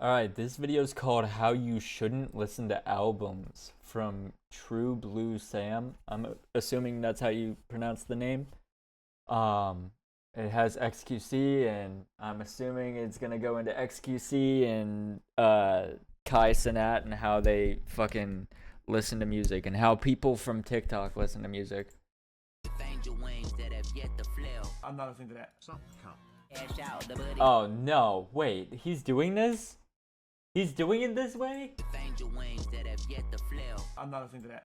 Alright, this video is called How You Shouldn't Listen to Albums from True Blue Sam. I'm assuming that's how you pronounce the name. It has XQC, and I'm assuming it's gonna go into XQC and Kai Cenat and how they fucking listen to music and how people from TikTok listen to music. I'm not listening to that. Oh no, wait, he's doing this? He's doing it this way? I'm not listening to that.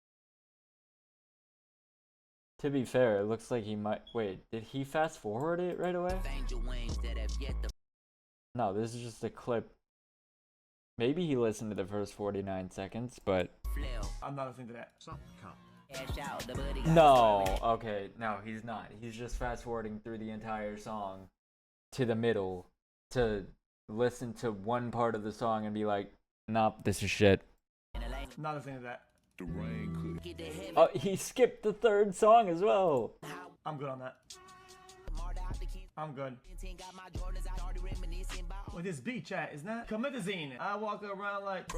To be fair, it looks like he might. Wait, did he fast forward it right away? No, this is just a clip. Maybe he listened to the first 49 seconds, but. I'm not listening to that. No, okay, no, he's not. He's just fast forwarding through the entire song to the middle to listen to one part of the song and be like, nope, this is shit. Not listening to that. Oh, he skipped the third song as well. I'm good on that. I'm good. With this beat, chat, isn't that comethazine? I walk around like.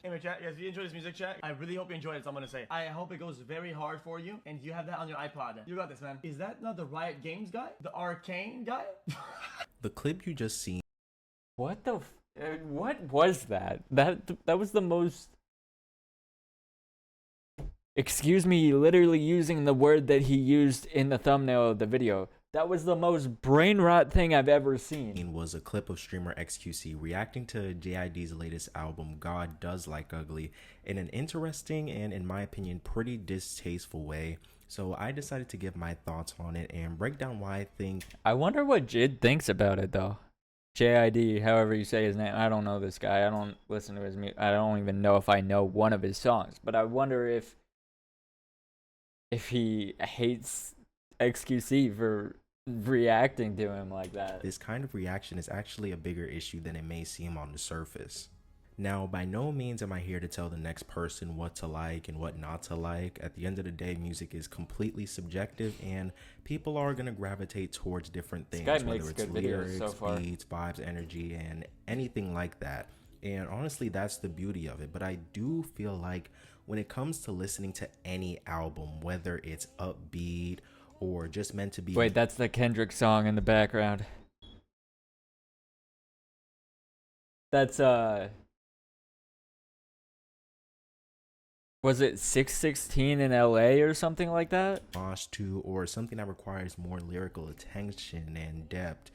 Anyway, chat, guys, if you enjoy this music, chat, I really hope you enjoy it. So I'm gonna say, I hope it goes very hard for you, and you have that on your iPod. You got this, man. Is that not the Riot Games guy? The Arcane guy? The clip you just seen. What the? What was that? That was the most. Excuse me, literally using the word that he used in the thumbnail of the video. That was the most brain rot thing I've ever seen. Was a clip of streamer XQC reacting to JID's latest album, God Does Like Ugly, in an interesting and, in my opinion, pretty distasteful way. So I decided to give my thoughts on it and break down why I think. I wonder what Jid thinks about it though. JID, however you say his name. I don't know this guy. I don't listen to his music. I don't even know if I know one of his songs. But I wonder if he hates XQC for reacting to him like that. This kind of reaction is actually a bigger issue than it may seem on the surface. Now, by no means am I here to tell the next person what to like and what not to like. At the end of the day, music is completely subjective and people are going to gravitate towards different things, whether it's lyrics, beats, vibes, energy, and anything like that. And honestly, that's the beauty of it. But I do feel like when it comes to listening to any album, whether it's upbeat or just meant to be. Wait, that's the Kendrick song in the background. That's was it 616 in LA or something like that? Mosh to, or something that requires more lyrical attention and depth,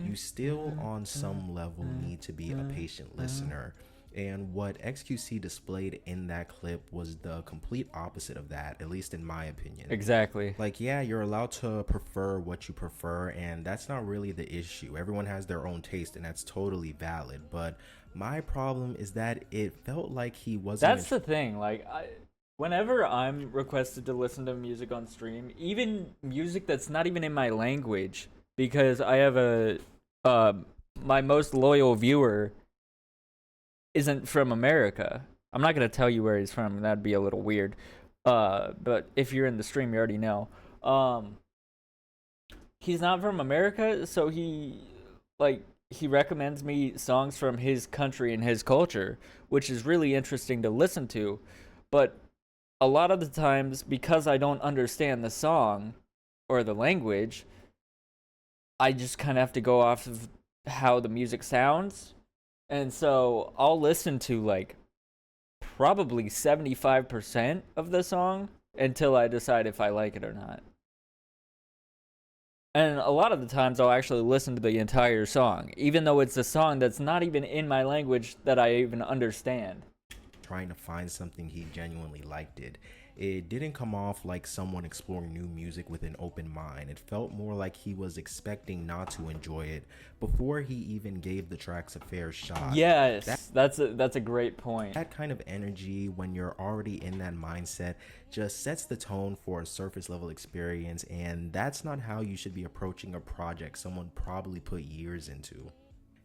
you still on some level need to be a patient listener. And what XQC displayed in that clip was the complete opposite of that, at least in my opinion. Exactly. Like, yeah, you're allowed to prefer what you prefer, and that's not really the issue. Everyone has their own taste, and that's totally valid. But my problem is that it felt like he wasn't. That's the thing. Like, whenever I'm requested to listen to music on stream, even music that's not even in my language, because I have my most loyal viewer isn't from America. I'm not gonna tell you where he's from. That'd be a little weird. But if you're in the stream, you already know. He's not from America, so he recommends me songs from his country and his culture, which is really interesting to listen to. But a lot of the times, because I don't understand the song or the language, I just kind of have to go off of how the music sounds. And so I'll listen to like probably 75% of the song until I decide if I like it or not. And a lot of the times I'll actually listen to the entire song, even though it's a song that's not even in my language that I even understand. Trying to find something he genuinely liked it. It didn't come off like someone exploring new music with an open mind. It felt more like he was expecting not to enjoy it before he even gave the tracks a fair shot. Yes, that's a great point. That kind of energy, when you're already in that mindset, just sets the tone for a surface level experience, and that's not how you should be approaching a project someone probably put years into.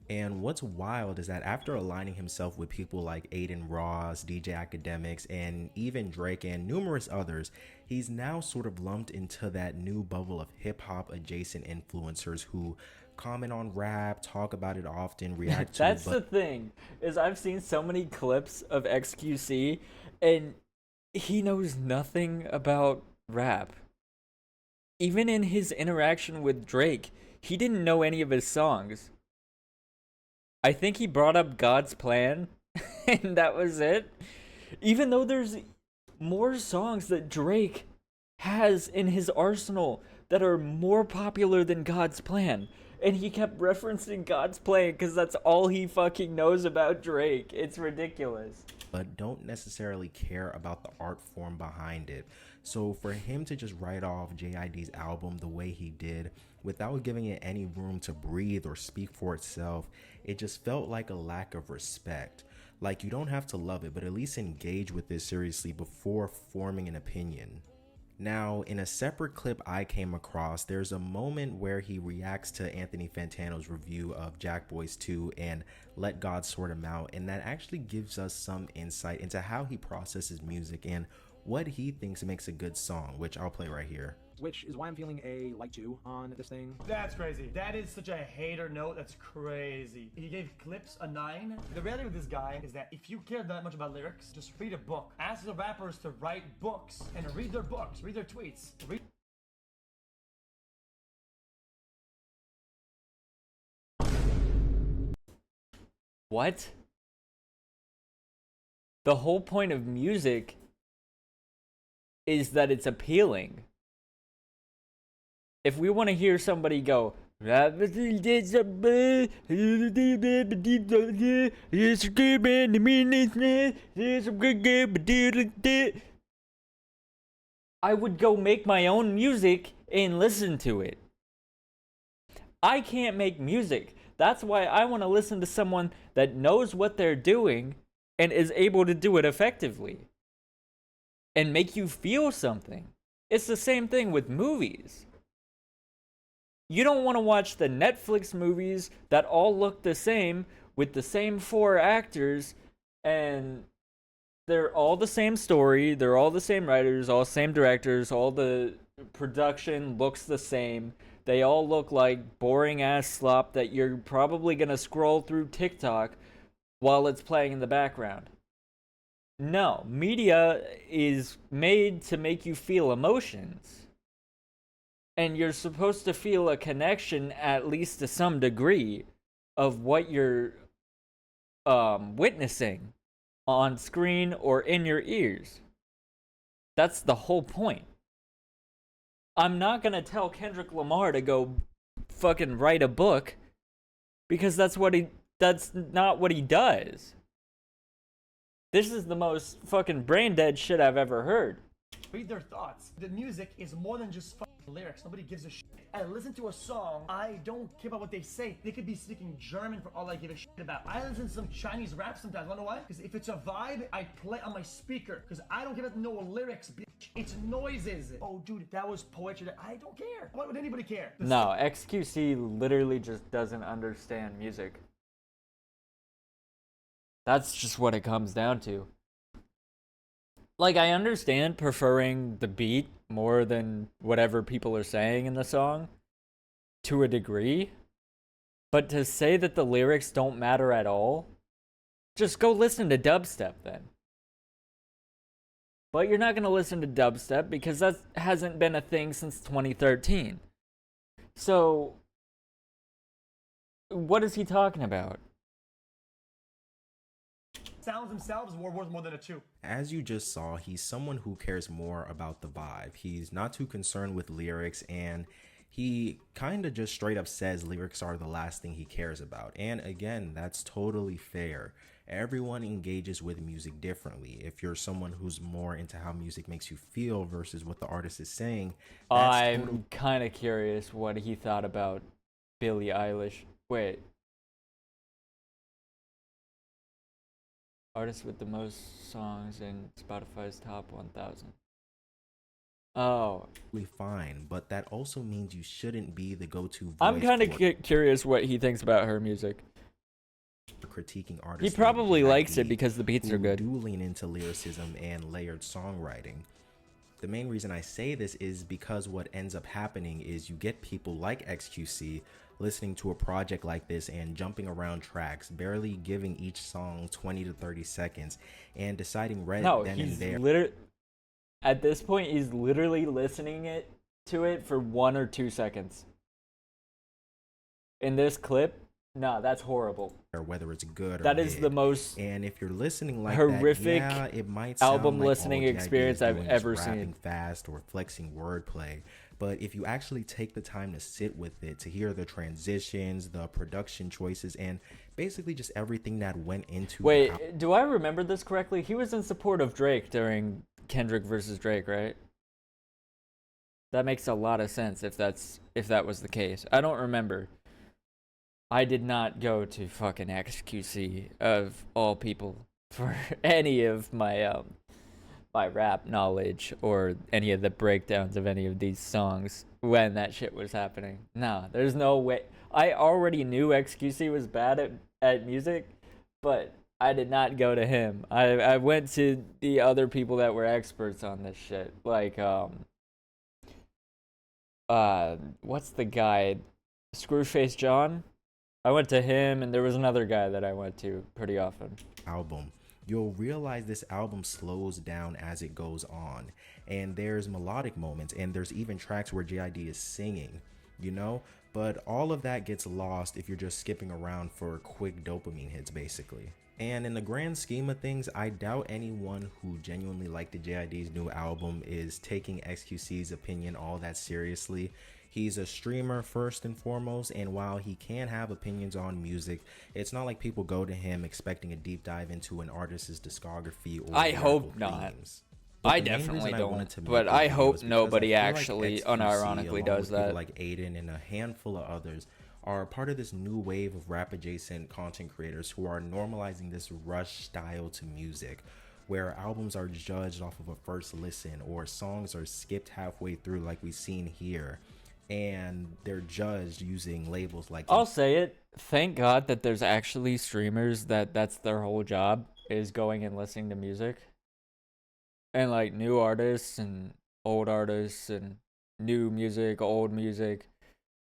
And what's wild is that after aligning himself with people like Aiden Ross, DJ Academics, and even Drake and numerous others, he's now sort of lumped into that new bubble of hip-hop adjacent influencers who comment on rap, talk about it often, react to That's it, the but thing, is I've seen so many clips of XQC, and he knows nothing about rap. Even in his interaction with Drake, he didn't know any of his songs. I think he brought up God's Plan, and that was it. Even though there's more songs that Drake has in his arsenal that are more popular than God's Plan. And he kept referencing God's Plan because that's all he fucking knows about Drake. It's ridiculous. don't necessarily care about the art form behind it. So for him to just write off JID's album the way he did, without giving it any room to breathe or speak for itself, it just felt like a lack of respect. Like, you don't have to love it, but at least engage with it seriously before forming an opinion. Now, in a separate clip I came across, there's a moment where he reacts to Anthony Fantano's review of Jack Boys 2 and Let God Sort Him Out, and that actually gives us some insight into how he processes music and what he thinks makes a good song, which I'll play right here. Which is why I'm feeling a like 2 on this thing. That's crazy. That is such a hater note. That's crazy. He gave clips a 9. The reality with this guy is that if you care that much about lyrics, just read a book. Ask the rappers to write books and read their books, read their tweets. What? The whole point of music is that it's appealing. If we want to hear somebody go, I would go make my own music and listen to it. I can't make music. That's why I want to listen to someone that knows what they're doing and is able to do it effectively and make you feel something. It's the same thing with movies. You don't want to watch the Netflix movies that all look the same with the same 4 actors, and they're all the same story, they're all the same writers, all the same directors, all the production looks the same. They all look like boring ass slop that you're probably going to scroll through TikTok while it's playing in the background. No, media is made to make you feel emotions. And you're supposed to feel a connection, at least to some degree, of what you're witnessing on screen or in your ears. That's the whole point. I'm not gonna tell Kendrick Lamar to go fucking write a book, because that's not what he does. This is the most fucking brain dead shit I've ever heard. Read their thoughts. The music is more than just fucking lyrics. Nobody gives a shit. I listen to a song, I don't care about what they say. They could be speaking German for all I give a shit about. I listen to some Chinese rap sometimes. Wanna know why? Because if it's a vibe, I play on my speaker. Because I don't care about no lyrics, bitch. It's noises. Oh, dude, that was poetry. I don't care. Why would anybody care? No, XQC literally just doesn't understand music. That's just what it comes down to. Like, I understand preferring the beat more than whatever people are saying in the song, to a degree. But to say that the lyrics don't matter at all, just go listen to dubstep then. But you're not going to listen to dubstep because that hasn't been a thing since 2013. So, what is he talking about? Sounds themselves were worth more than a 2. As you just saw, he's someone who cares more about the vibe. He's not too concerned with lyrics, and he kind of just straight up says lyrics are the last thing he cares about. And again, that's totally fair. Everyone engages with music differently. If you're someone who's more into how music makes you feel versus what the artist is saying, I'm kind of curious what he thought about Billie Eilish. Wait. Artist with the most songs in Spotify's top 1,000. Oh. fine, but that also means you shouldn't be the go-to voice. I'm kind of curious what he thinks about her music. Critiquing artists. He probably like likes it JID, because the beats are good. Do lean into lyricism and layered songwriting. The main reason I say this is because what ends up happening is you get people like XQC listening to a project like this and jumping around tracks, barely giving each song 20 to 30 seconds and deciding right No, then and he's there. literally at this point he's literally listening to it for 1 or 2 seconds. In this clip, nah, that's horrible. Or whether it's good or That is the mid. most And if you're listening like horrific that, yeah, it might album sound like listening all JID experience is I've doing ever is rapping seen. fast or flexing wordplay. But if you actually take the time to sit with it, to hear the transitions, the production choices, and basically just everything that went into Wait, do I remember this correctly? He was in support of Drake during Kendrick versus Drake, right? That makes a lot of sense if that was the case. I don't remember. I did not go to fucking XQC of all people for any of my my rap knowledge or any of the breakdowns of any of these songs when that shit was happening. No, there's no way. I already knew XQC was bad at music, but I did not go to him. I went to the other people that were experts on this shit. Like what's the guy? Screwface John? I went to him, and there was another guy that I went to pretty often. album. You'll realize this album slows down as it goes on, and there's melodic moments, and there's even tracks where JID is singing, you know? But all of that gets lost if you're just skipping around for quick dopamine hits, basically. And in the grand scheme of things, I doubt anyone who genuinely liked the JID's new album is taking XQC's opinion all that seriously. He's a streamer first and foremost, and while he can have opinions on music, it's not like people go to him expecting a deep dive into an artist's discography or I hope lyrical not. themes. But I the main definitely reason I wanted don't, to but make I this video hope is because nobody I feel like actually XQC, unironically along does with people that. like Aiden and a handful of others are part of this new wave of rap adjacent content creators who are normalizing this rush style to music, where albums are judged off of a first listen or songs are skipped halfway through like we've seen here, and they're judged using labels like I'll say it. Thank God that there's actually streamers that's their whole job is going and listening to music. And like new artists and old artists and new music, old music.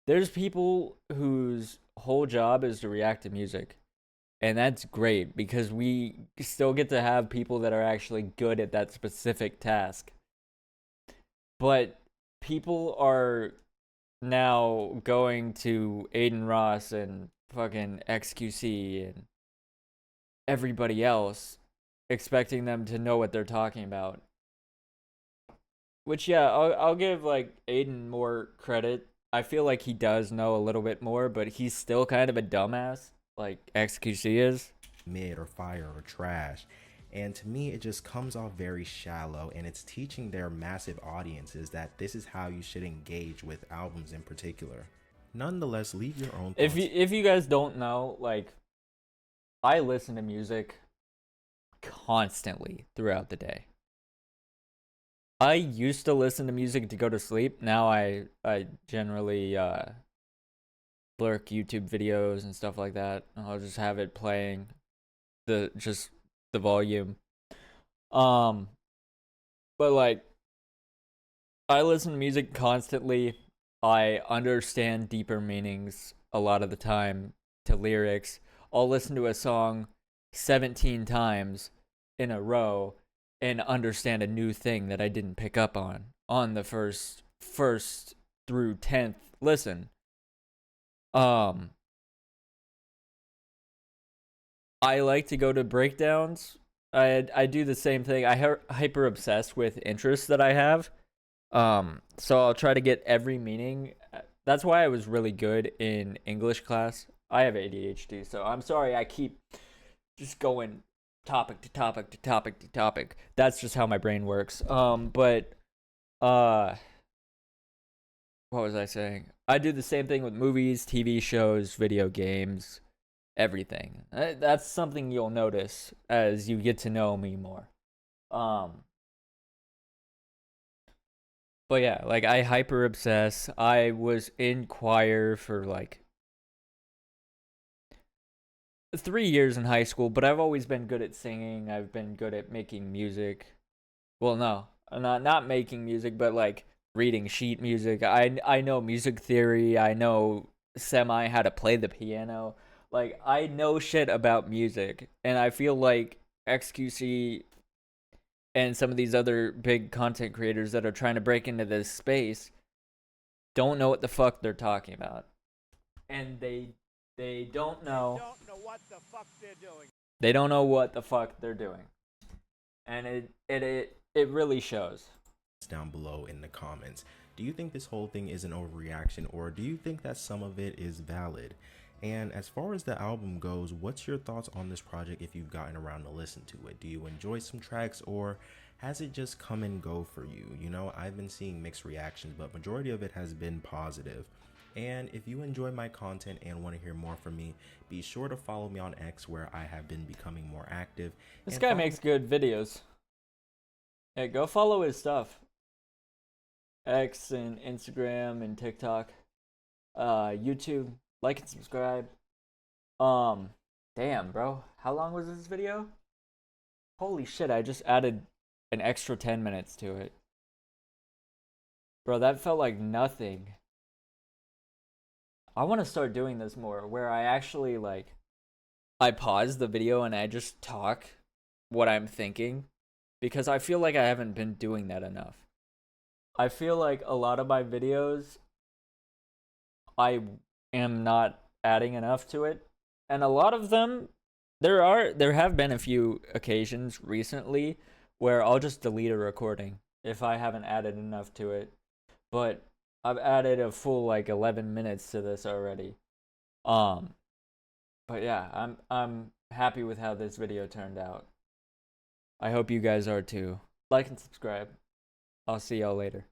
There's people whose whole job is to react to music. And that's great because we still get to have people that are actually good at that specific task. But people are now going to Aiden Ross and fucking XQC and everybody else, expecting them to know what they're talking about. Which, yeah, I'll give like Aiden more credit. I feel like he does know a little bit more, but he's still kind of a dumbass, like XQC is. mid or fire or trash. And to me, it just comes off very shallow, and it's teaching their massive audiences that this is how you should engage with albums in particular. Nonetheless, leave your own thoughts. If you guys don't know, like, I listen to music constantly throughout the day. I used to listen to music to go to sleep. Now I generally lurk YouTube videos and stuff like that. I'll just have it playing the volume. But like I listen to music constantly. I understand deeper meanings a lot of the time to lyrics. I'll listen to a song 17 times in a row and understand a new thing that I didn't pick up on the first through 10th listen. I like to go to breakdowns. I do the same thing. I hyper obsessed with interests that I have. So I'll try to get every meaning. That's why I was really good in English class. I have ADHD, so I'm sorry I keep just going topic to topic to topic to topic. That's just how my brain works. But what was I saying? I do the same thing with movies, TV shows, video games, everything. That's something you'll notice as you get to know me more. But yeah, like I hyper obsess. I was in choir for like 3 years in high school, but I've always been good at singing. I've been good at making music. Well, no, not making music, but like reading sheet music. I know music theory. I know semi how to play the piano. Like I know shit about music, and I feel like XQC and some of these other big content creators that are trying to break into this space don't know what the fuck they're talking about. And they don't know what the fuck they're doing. they don't know what the fuck they're doing. And it really shows. Down below in the comments. Do you think this whole thing is an overreaction, or do you think that some of it is valid? And as far as the album goes, what's your thoughts on this project if you've gotten around to listen to it? Do you enjoy some tracks, or has it just come and go for you? You know, I've been seeing mixed reactions, but majority of it has been positive. And if you enjoy my content and want to hear more from me, be sure to follow me on X, where I have been becoming more active. This guy makes good videos. Hey, go follow his stuff. X and Instagram and TikTok. YouTube. Like and subscribe. Damn, bro. How long was this video? Holy shit, I just added an extra 10 minutes to it. Bro, that felt like nothing. I want to start doing this more, where I actually, like, I pause the video and I just talk what I'm thinking, because I feel like I haven't been doing that enough. I feel like a lot of my videos, I am not adding enough to it, and a lot of them, there have been a few occasions recently where I'll just delete a recording if I haven't added enough to it. But I've added a full like 11 minutes to this already. But yeah, I'm happy with how this video turned out. I hope you guys are too. Like and subscribe. I'll see y'all later.